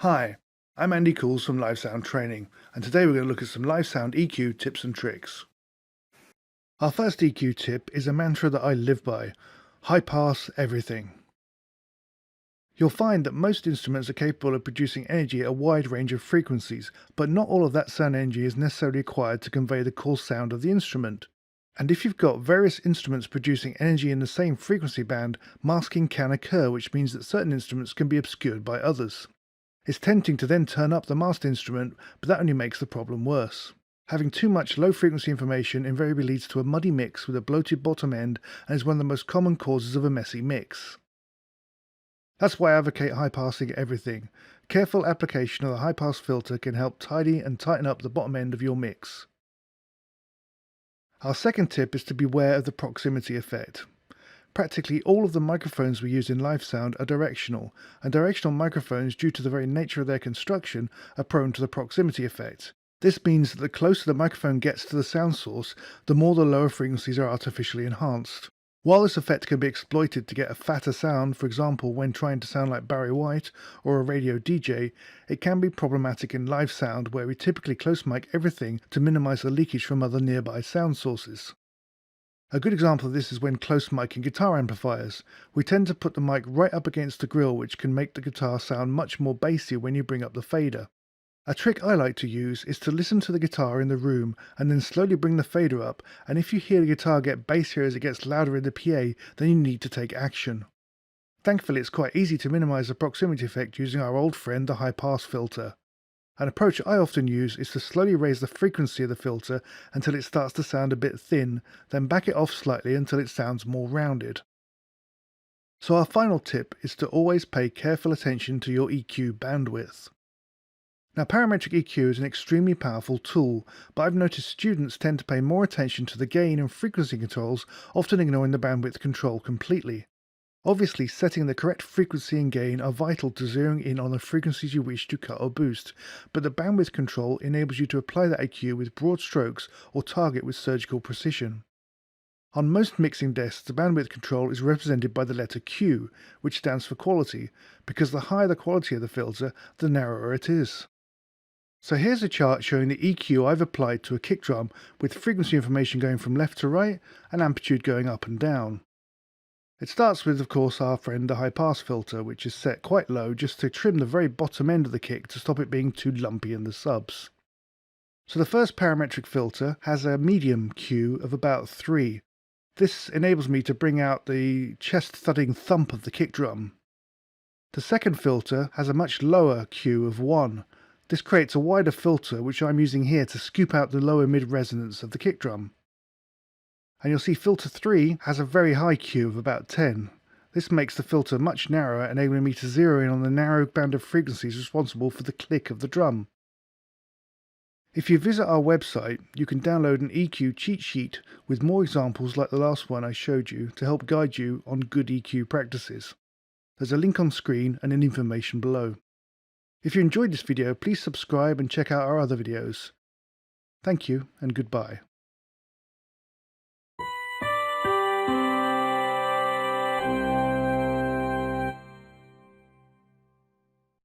Hi, I'm Andy Cools from Live Sound Training, and today we're going to look at some live sound EQ tips and tricks. Our first EQ tip is a mantra that I live by: high pass everything. You'll find that most instruments are capable of producing energy at a wide range of frequencies, but not all of that sound energy is necessarily required to convey the core sound of the instrument. And if you've got various instruments producing energy in the same frequency band, masking can occur, which means that certain instruments can be obscured by others. It's tempting to then turn up the masked instrument, but that only makes the problem worse. Having too much low-frequency information invariably leads to a muddy mix with a bloated bottom end and is one of the most common causes of a messy mix. That's why I advocate high-passing everything. Careful application of the high-pass filter can help tidy and tighten up the bottom end of your mix. Our second tip is to beware of the proximity effect. Practically all of the microphones we use in live sound are directional, and directional microphones, due to the very nature of their construction, are prone to the proximity effect. This means that the closer the microphone gets to the sound source, the more the lower frequencies are artificially enhanced. While this effect can be exploited to get a fatter sound, for example when trying to sound like Barry White or a radio DJ, it can be problematic in live sound where we typically close mic everything to minimize the leakage from other nearby sound sources. A good example of this is when close micing guitar amplifiers. We tend to put the mic right up against the grill, which can make the guitar sound much more bassy when you bring up the fader. A trick I like to use is to listen to the guitar in the room and then slowly bring the fader up, and if you hear the guitar get bassier as it gets louder in the PA, then you need to take action. Thankfully, it's quite easy to minimize the proximity effect using our old friend, the high pass filter. An approach I often use is to slowly raise the frequency of the filter until it starts to sound a bit thin, then back it off slightly until it sounds more rounded. So our final tip is to always pay careful attention to your EQ bandwidth. Now, parametric EQ is an extremely powerful tool, but I've noticed students tend to pay more attention to the gain and frequency controls, often ignoring the bandwidth control completely. Obviously, setting the correct frequency and gain are vital to zeroing in on the frequencies you wish to cut or boost, but the bandwidth control enables you to apply that EQ with broad strokes or target with surgical precision. On most mixing desks, the bandwidth control is represented by the letter Q, which stands for quality, because the higher the quality of the filter, the narrower it is. So here's a chart showing the EQ I've applied to a kick drum, with frequency information going from left to right and amplitude going up and down. It starts with, of course, our friend the high pass filter, which is set quite low just to trim the very bottom end of the kick to stop it being too lumpy in the subs. So the first parametric filter has a medium Q of about 3. This enables me to bring out the chest-thudding thump of the kick drum. The second filter has a much lower Q of 1. This creates a wider filter, which I'm using here to scoop out the lower mid-resonance of the kick drum. And you'll see filter 3 has a very high Q of about 10. This makes the filter much narrower, enabling me to zero in on the narrow band of frequencies responsible for the click of the drum. If you visit our website, you can download an EQ cheat sheet with more examples like the last one I showed you to help guide you on good EQ practices. There's a link on screen and in information below. If you enjoyed this video, please subscribe and check out our other videos. Thank you and goodbye.